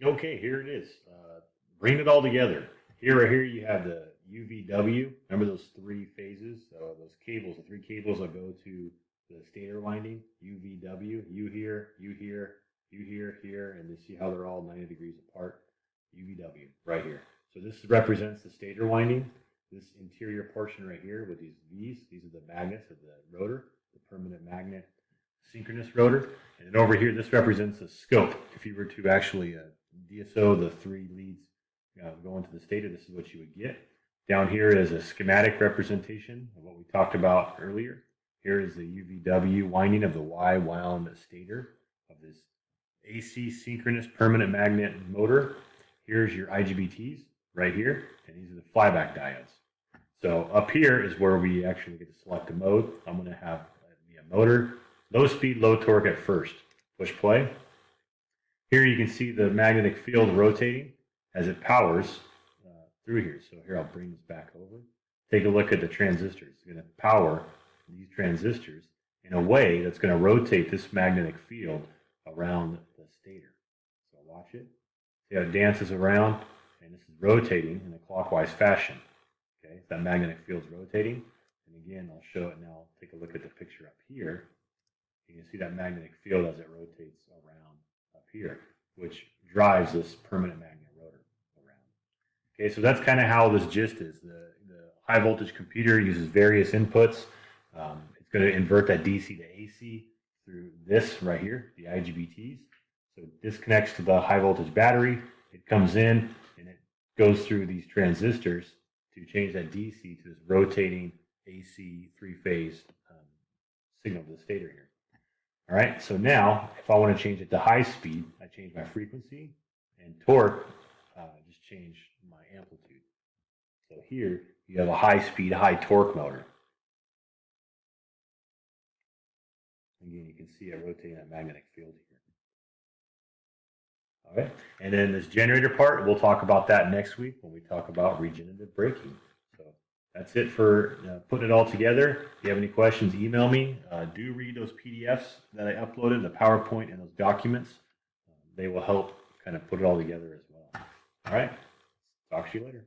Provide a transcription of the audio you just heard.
Okay, here it is. Bring it all together. Right here you have the UVW. Remember those three phases? Those cables, the three cables that go to the stator winding. UVW, you here, you here, you here, here, and you see how they're all 90 degrees apart. UVW, right here. So this represents the stator winding. This interior portion right here with these V's, these are the magnets of the rotor, the permanent magnet synchronous rotor. And then over here, this represents a scope. If you were to actually DSO the three leads going to the stator, this is what you would get. Down here is a schematic representation of what we talked about earlier. Here is the UVW winding of the Y wound stator of this AC synchronous permanent magnet motor. Here's your IGBTs right here, and these are the flyback diodes. So up here is where we actually get to select a mode. I'm going to have a motor, low speed, low torque at first. Push play. Here you can see the magnetic field rotating as it powers through here. So here I'll bring this back over. Take a look at the transistors. It's going to power these transistors in a way that's going to rotate this magnetic field around the stator. So watch it. See how it dances around, and this is rotating in a clockwise fashion. Okay, so that magnetic field is rotating. And again, I'll show it now. Take a look at the picture up here. You can see that magnetic field as it rotates around up here, which drives this permanent magnet rotor around. Okay, so that's kind of how this gist is. The high voltage computer uses various inputs. It's going to invert that DC to AC through this right here, the IGBTs. So it disconnects to the high voltage battery. It comes in and it goes through these transistors to change that DC to this rotating AC three-phase signal to the stator here. All right, so now if I want to change it to high speed, I change my frequency, and torque, just change my amplitude. So here you have a high speed, high torque motor. Again, you can see it rotating that magnetic field here. All right, and then this generator part, we'll talk about that next week when we talk about regenerative braking. So that's it for putting it all together. If you have any questions, email me. Do read those PDFs that I uploaded, the PowerPoint and those documents. They will help kind of put it all together as well. All right, talk to you later.